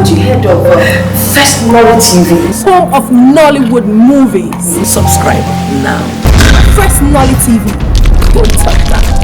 haven't you heard of Firstnollytv? Home of Nollywood movies. Subscribe now. Firstnollytv. Don't touch that.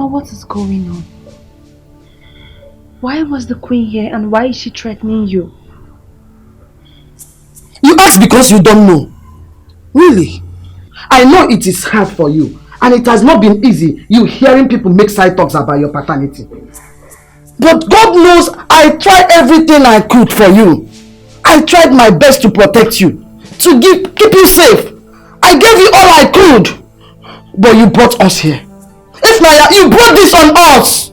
What is going on? Why was the queen here and why is she threatening you? You ask because you don't know. Really? I know it is hard for you and it has not been easy you hearing people make side talks about your paternity. But God knows I tried everything I could for you. I tried my best to protect you, to keep you safe. I gave you all I could. But you brought us here. If you brought this on us!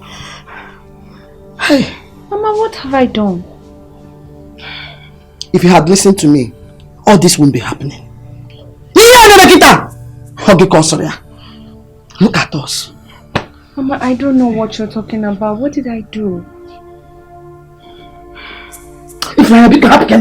Hey. Mama, what have I done? If you had listened to me, all this wouldn't be happening. Look at us. Mama, I don't know what you're talking about. What did I do? If I be happy,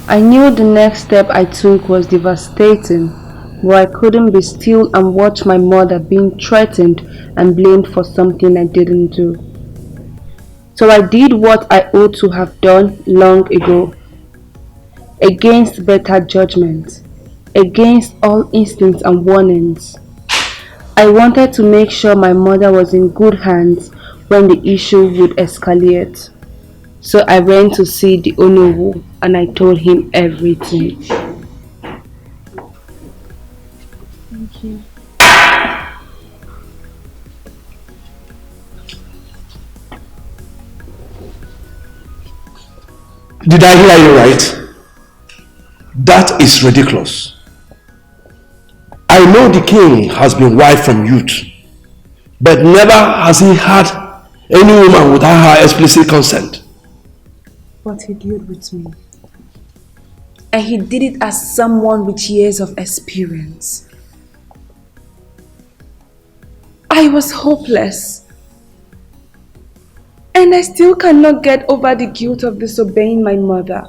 I knew the next step I took was devastating, but I couldn't be still and watch my mother being threatened and blamed for something I didn't do. So I did what I ought to have done long ago. Against better judgment, against all instincts and warnings. I wanted to make sure my mother was in good hands when the issue would escalate. So I went to see the onowu and I told him everything. Thank you. Did I hear you right? That is ridiculous. I know the king has been wife from youth, but never has he had any woman without her explicit consent. But he did with me. And he did it as someone with years of experience. I was hopeless. And I still cannot get over the guilt of disobeying my mother.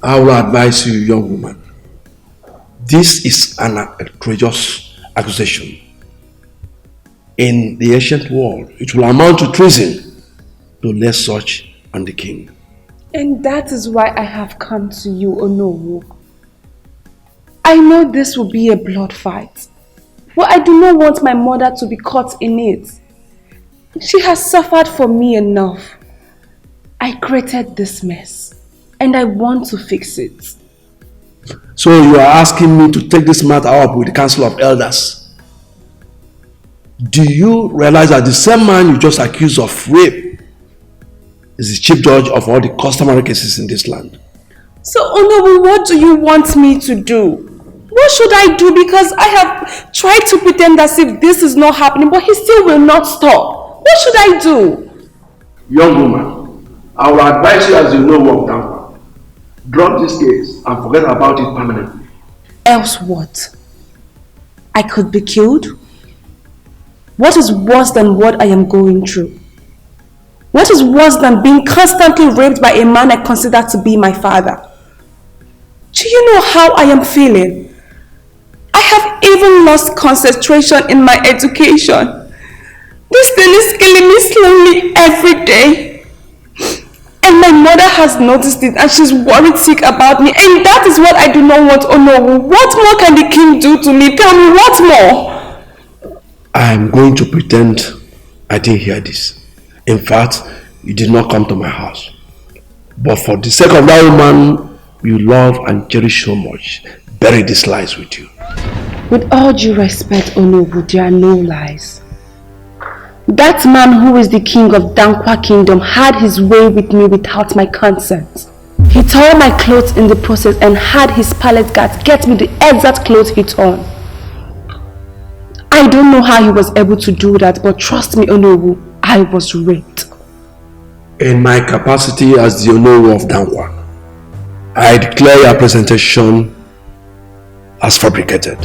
I will advise you, young woman. This is an outrageous accusation. In the ancient world, it will amount to treason to lay such on the king. And that is why I have come to you, Onowu. I know this will be a blood fight, but I do not want my mother to be caught in it. She has suffered for me enough. I created this mess, and I want to fix it. So you are asking me to take this matter up with the Council of Elders? Do you realize that the same man you just accused of rape is the chief judge of all the customary cases in this land? So, Onowu, what do you want me to do? What should I do? Because I have tried to pretend as if this is not happening, but he still will not stop. What should I do? Young woman, I will advise you as you know what down. Drop this case and forget about it permanently. Else what? I could be killed? What is worse than what I am going through? What is worse than being constantly raped by a man I consider to be my father? Do you know how I am feeling? I have even lost concentration in my education. This thing is killing me slowly every day. And my mother has noticed it and she's worried sick about me. And that is what I do not want. Oh no, what more can the king do to me? Tell me, what more? I am going to pretend I didn't hear this. In fact, you did not come to my house. But for the sake of that woman you love and cherish so much, bury these lies with you. With all due respect, Onowu, there are no lies. That man who is the king of Dankwa Kingdom had his way with me without my consent. He tore my clothes in the process and had his palace guards get me the exact clothes he torn. I don't know how he was able to do that, but trust me, Onowu, I was raped. In my capacity as the onowu of Dankwa, I declare your presentation as fabricated.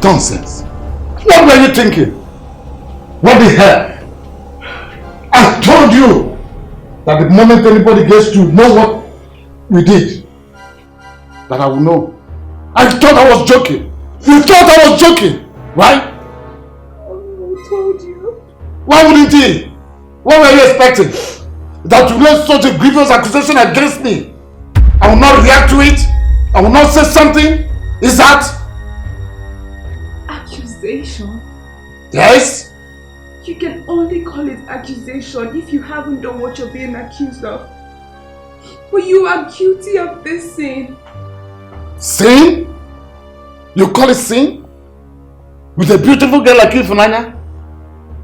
Nonsense. What were you thinking? What the hell? I told you that the moment anybody gets to know what we did, that I will know. I thought I was joking. You thought I was joking, right? I told you. Why wouldn't he? What were you expecting? That you made such a grievous accusation against me? I will not react to it? I will not say something? Is that? Accusation? Yes? You can only call it accusation if you haven't done what you're being accused of. But you are guilty of this sin. Sin? You call it sin? With a beautiful girl like you, Funanya?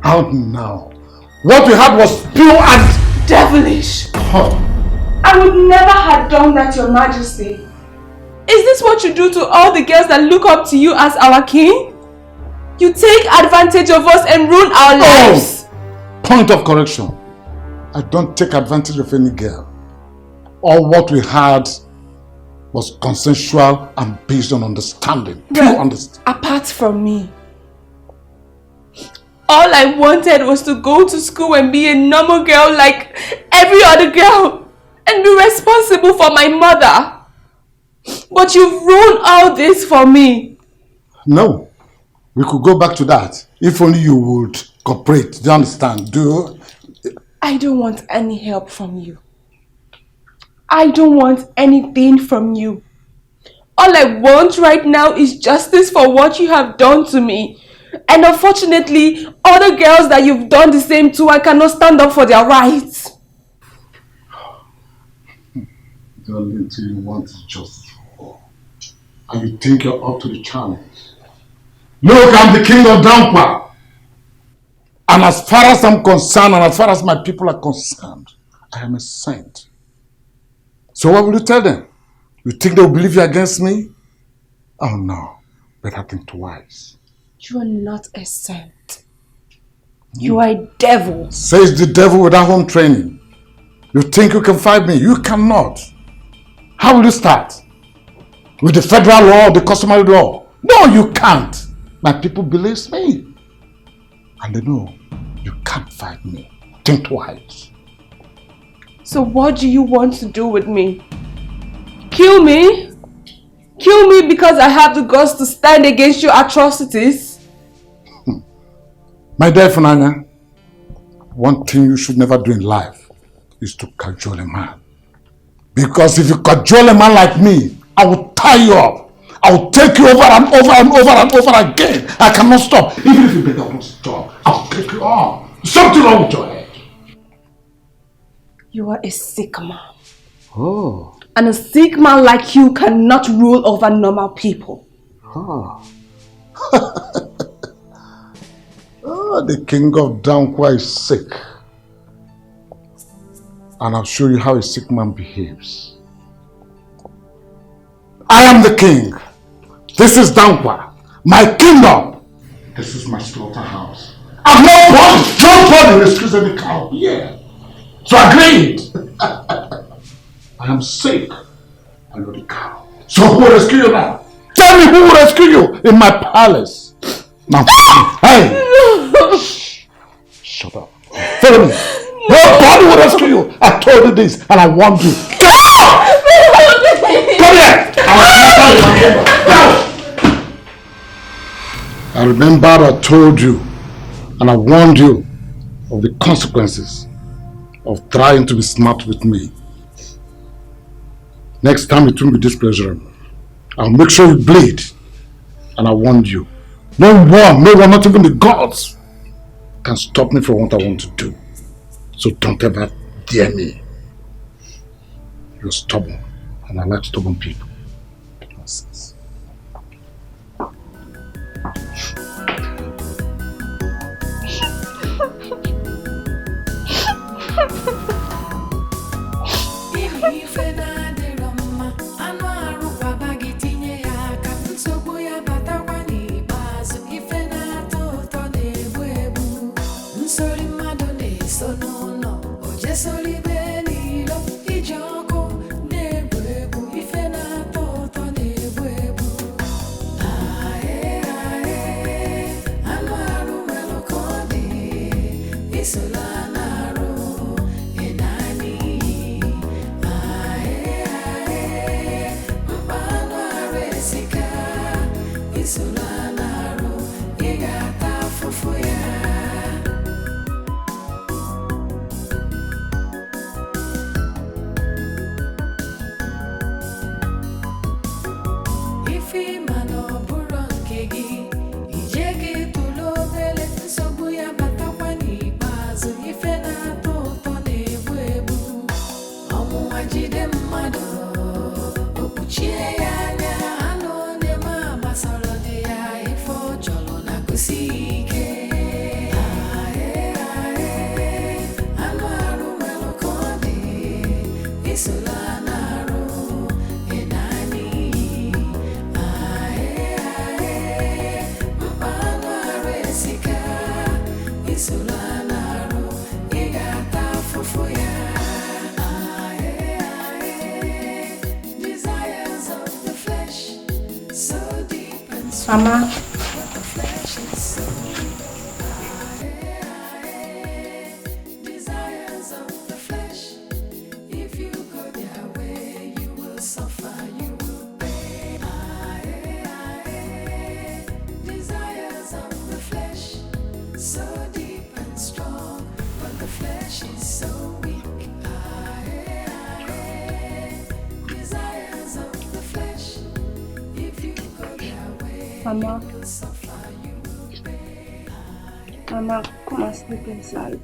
How now? What we had was pure and devilish. Oh. I would never have done that, Your Majesty. Is this what you do to all the girls that look up to you as our king? You take advantage of us and ruin our lives. Point of correction. I don't take advantage of any girl. All what we had was consensual and based on understanding. Pure understanding. Apart from me. All I wanted was to go to school and be a normal girl like every other girl. And be responsible for my mother. But you've ruined all this for me. No. We could go back to that. If only you would cooperate. Do you understand? I don't want any help from you. I don't want anything from you. All I want right now is justice for what you have done to me. And unfortunately, other girls that you've done the same to, I cannot stand up for their rights. Darling, till you want is just war. And you think you're up to the challenge. Look, I'm the king of Dankwa. And as far as I'm concerned, and as far as my people are concerned, I am a saint. So what will you tell them? You think they will believe you against me? Oh no, better think twice. You are not a saint. You are a devil. Says the devil without home training. You think you can fight me? You cannot. How will you start? With the federal law or the customary law? No, you can't. My people believe me. And they know you can't fight me. Think twice. So what do you want to do with me? Kill me? Kill me because I have the guts to stand against your atrocities? My dear Funanya, one thing you should never do in life is to cajole a man. Because if you cajole a man like me, I will tie you up. I will take you over and over and over and over again. I cannot stop. Even if you make a stop, I will take you on. Something wrong with your head. You are a sick man. Oh. And a sick man like you cannot rule over normal people. Oh. Oh, the king of Dankwa is sick. And I'll show you how a sick man behaves. I am the king. This is Dankwa, my kingdom. This is my slaughterhouse. And nobody rescues any cow here. So agreed. I am sick. I know the cow. So who will rescue you now? Tell me who will rescue you in my palace. Now, hey! Shut up. Follow me. Nobody will rescue you. I told you this and I warned you. Come here! I remember I told you and I warned you of the consequences of trying to be smart with me. Next time it won't be displeasure. I'll make sure you bleed. And I warned you. No one, not even the gods can stop me from what I want to do. So don't ever dare me. You're stubborn. And I like stubborn people. Nonsense. Mama. Mama. Mama, come and sleep inside.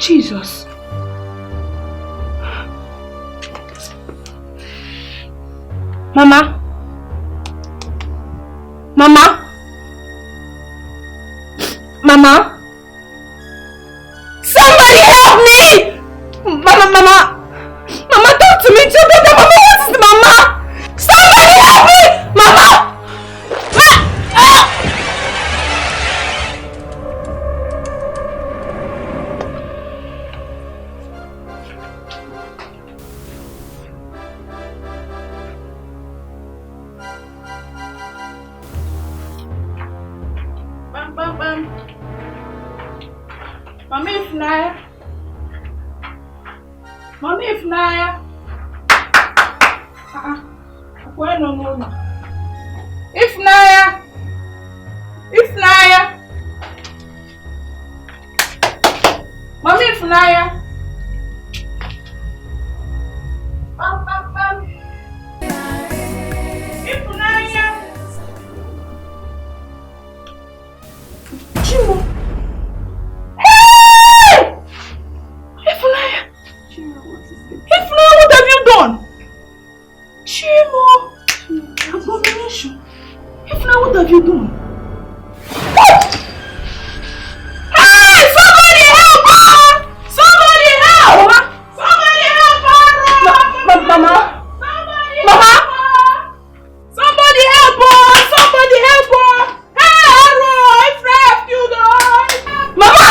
Jesus. Mama? Mama? Mama? Somebody help me! Mama! Mama, talk to me too! Mama, what is Mama? Somebody help me! Mama! Mommy, if Naya. Where no more? If Naya. Mommy, if Naya. If Naya. Chimo. Hey! If Naya. Ifna, what have you done? Chimo! Abomination! Ifna, what have you done? What? Hey! Somebody help her! Somebody help! Somebody help her! Mama! Somebody help her! Somebody help her! Hey, Aro! Ifna have killed her! Mama!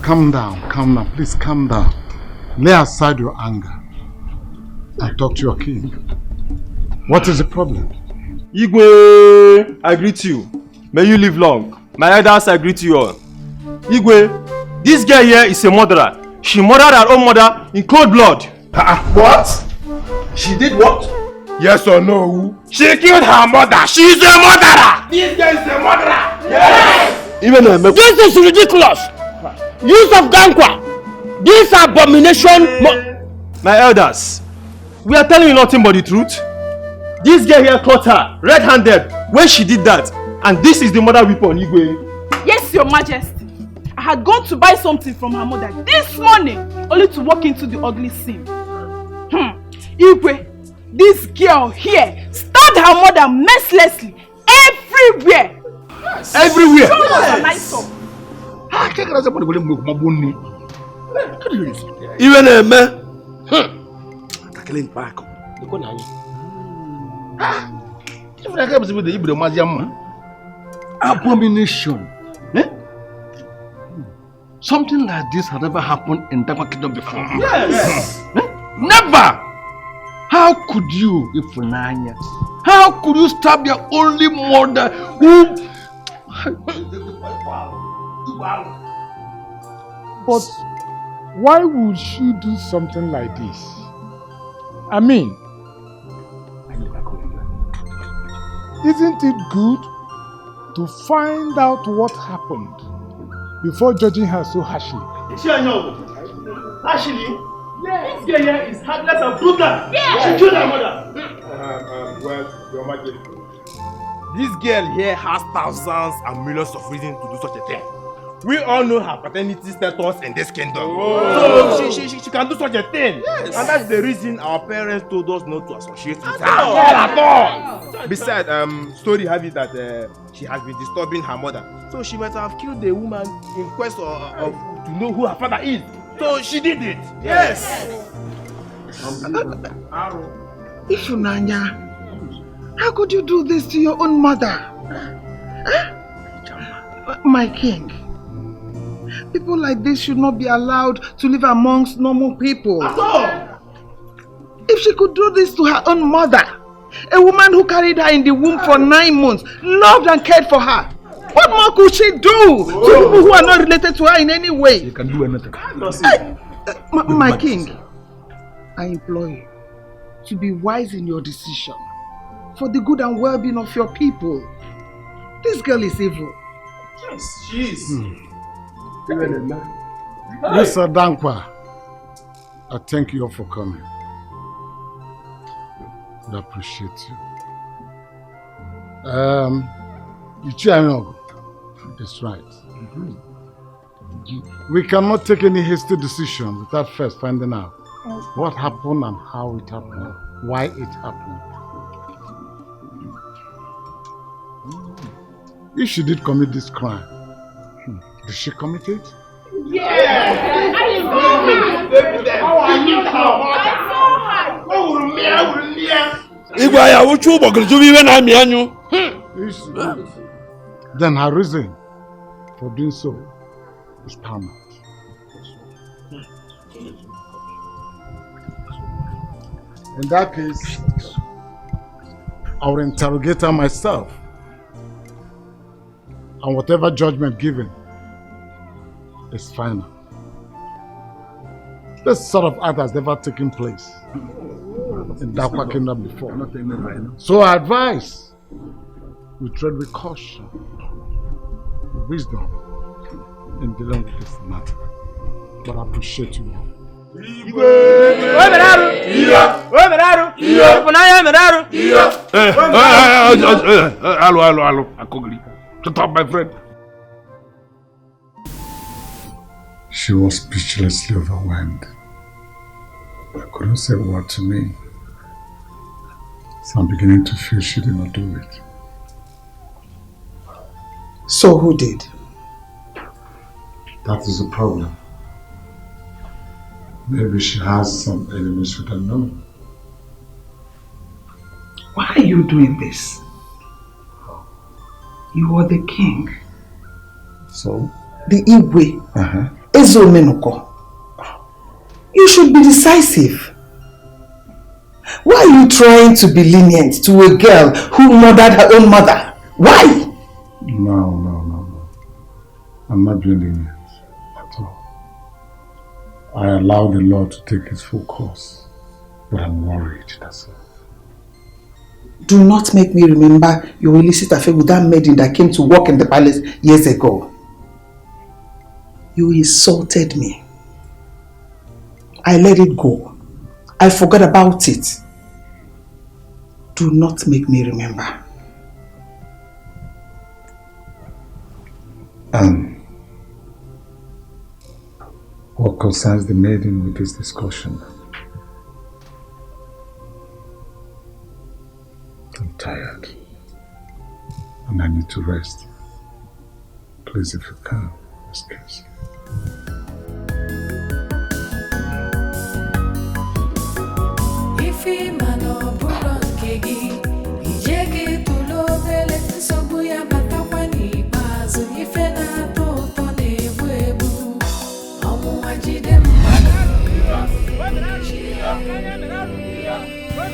Calm down, please calm down. Lay aside your anger and talk to your king. What is the problem? Igwe, I greet you. May you live long. My elders, I greet you all. Igwe, this girl here is a murderer. She murdered her own mother in cold blood. What? She did what? Yes or no? She killed her mother. She's a murderer. This girl is a murderer. Yes. Even this is ridiculous. Use of gankwa. This abomination. My elders, we are telling you nothing but the truth. This girl here caught her red-handed when she did that, and this is the murder weapon, Igwe. Yes, Your Majesty. I had gone to buy something from her mother this morning, only to walk into the ugly scene. Igwe, this girl here stabbed her mother mercilessly everywhere. Yes. Everywhere. Yes. Even a man. Abomination. Something like this had never happened in Dagwa Kingdom before. Yes. Never. How could you, Ifunanya? How could you stab your only mother who... But why would she do something like this? I mean, isn't it good to find out what happened before judging her so harshly? Actually, this girl here is heartless and brutal. She killed her mother. Well, Your Majesty, this girl here has thousands and millions of reasons to do such a thing. We all know her paternity status in this kingdom. So she can do such a thing. Yes. And that's the reason our parents told us not to associate with her. At all. Besides, story have it that she has been disturbing her mother. So she might have killed the woman in quest of to know who her father is. So she did it. Yes. Ifunanya, how could you do this to your own mother? My king, People like this should not be allowed to live amongst normal people. At all. If she could do this to her own mother, a woman who carried her in the womb for 9 months, loved and cared for her, what more could she do to people who are not related to her in any way? You can do anything. My king, I implore you to be wise in your decision for the good and well-being of your people. This girl is evil. Yes, she is. Mr. Dankwa, I thank you all for coming. I appreciate you. Ichies is right. We cannot take any hasty decision without first finding out what happened and how it happened, why it happened. If she did commit this crime, did she commit it? Yeah! I Then her reason for doing so is paramount. In that case, I will interrogate her myself, and whatever judgment given is final. This sort of act has never taken place in Dakwa Kingdom before. So I advise we tread with caution, wisdom in dealing with this matter. But I appreciate you all. Hello, Akogli. Shut up, my friend. She was speechlessly overwhelmed. I couldn't say a word to me. So I'm beginning to feel she did not do it. So who did? That is the problem. Maybe she has some enemies we don't know. Why are you doing this? You are the king. So? The Igwe. Ezomenoko. You should be decisive. Why are you trying to be lenient to a girl who murdered her own mother? Why? No. I'm not being lenient at all. I allow the law to take its full course, but I'm worried, that's all. Do not make me remember your illicit affair with that maiden that came to work in the palace years ago. You insulted me. I let it go. I forgot about it. Do not make me remember. What concerns the maiden with this discussion? I'm tired. And I need to rest. Please, if you can, excuse me.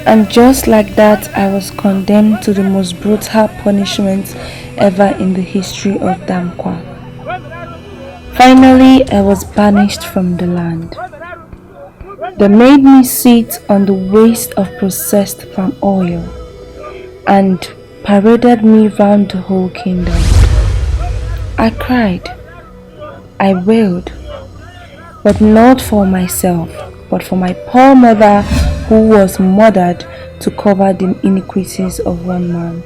And just like that, I was condemned to the most brutal punishment ever in the history of Dankwa. Finally, I was banished from the land. They made me sit on the waste of processed palm oil and paraded me round the whole kingdom. I cried, I wailed, but not for myself, but for my poor mother who was murdered to cover the iniquities of one man.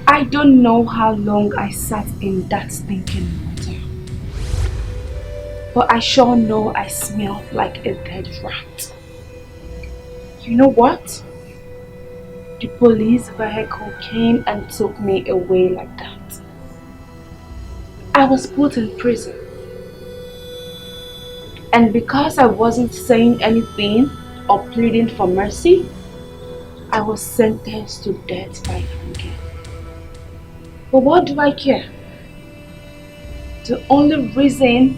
I don't know how long I sat in that stinking water, but I sure know I smell like a dead rat. You know what? The police vehicle came and took me away like that. I was put in prison. And because I wasn't saying anything or pleading for mercy, I was sentenced to death by hanging. But what do I care? The only reason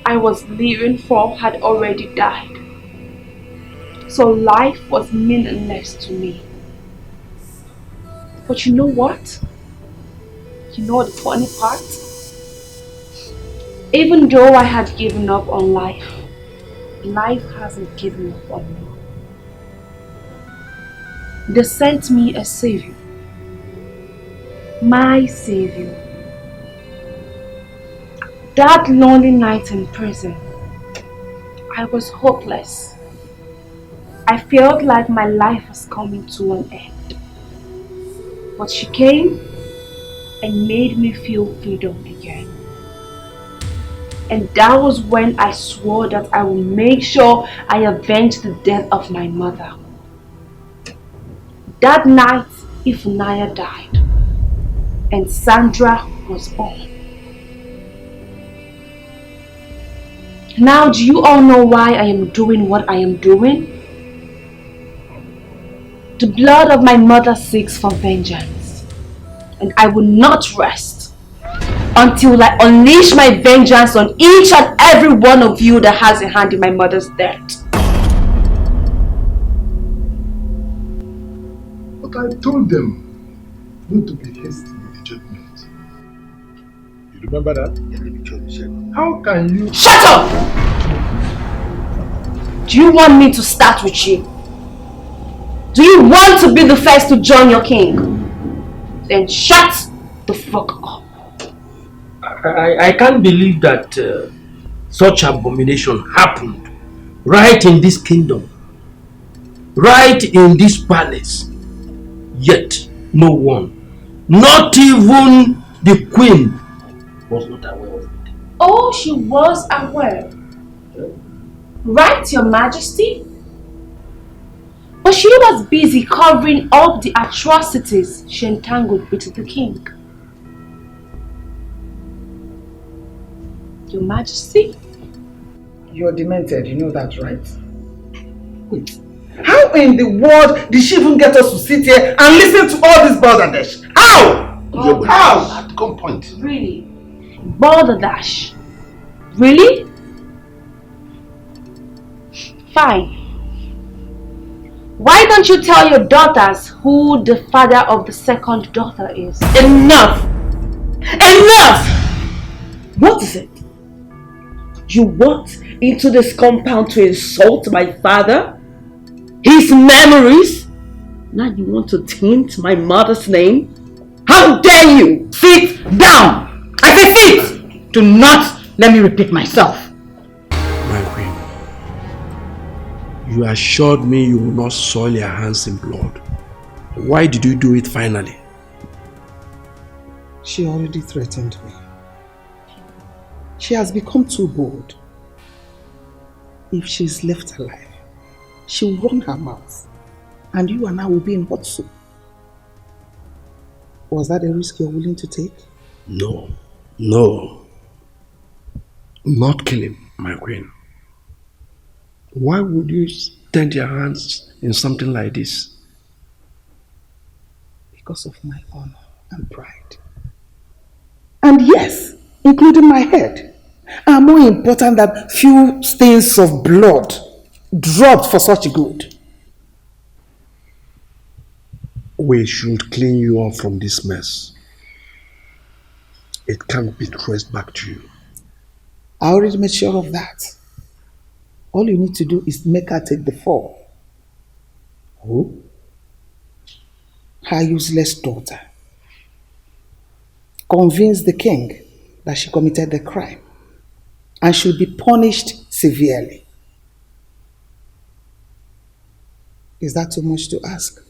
I was living for had already died. So life was meaningless to me. But you know what? You know the funny part? Even though I had given up on life, life hasn't given up on me. They sent me a savior. My savior. That lonely night in prison, I was hopeless. I felt like my life was coming to an end. But she came and made me feel freedom again. And that was when I swore that I would make sure I avenge the death of my mother. That night, Ifunanya died and Sandra was born. Now, do you all know why I am doing what I am doing? The blood of my mother seeks for vengeance, and I will not rest until I unleash my vengeance on each and every one of you that has a hand in my mother's death. But I told them not to be hasty with the judgment. You remember that? How can you... Shut up! Do you want me to start with you? Do you want to be the first to join your king? Then shut the fuck up. I can't believe that such abomination happened right in this kingdom, right in this palace. Yet no one, not even the queen, was not aware of it. Oh, she was aware. Right, Your Majesty? But she was busy covering up the atrocities she entangled with the king. Your Majesty? You're demented, you know that, right? Wait, how in the world did she even get us to sit here and listen to all this balderdash? How? Oh, How? At gunpoint. really? Balderdash? Really? Fine. Why don't you tell your daughters who the father of the second daughter is? Enough! Enough! What is it? You walked into this compound to insult my father? His memories? Now you want to taint my mother's name? How dare you! Sit down! I say sit! Do not let me repeat myself. My queen, you assured me you will not soil your hands in blood. Why did you do it finally? She already threatened me. She has become too bold. If she's left alive, she will run her mouth, and you and I will be in hot soup. Was that a risk you're willing to take? No, no. Not kill him, my queen. Why would you stand your hands in something like this? Because of my honor and pride. And yes, including my head, are more important than few stains of blood dropped for such good. We should clean you up from this mess. It can't be traced back to you. I already made sure of that. All you need to do is make her take the fall. Who? Her useless daughter. Convince the king that she committed the crime and should be punished severely. Is that too much to ask?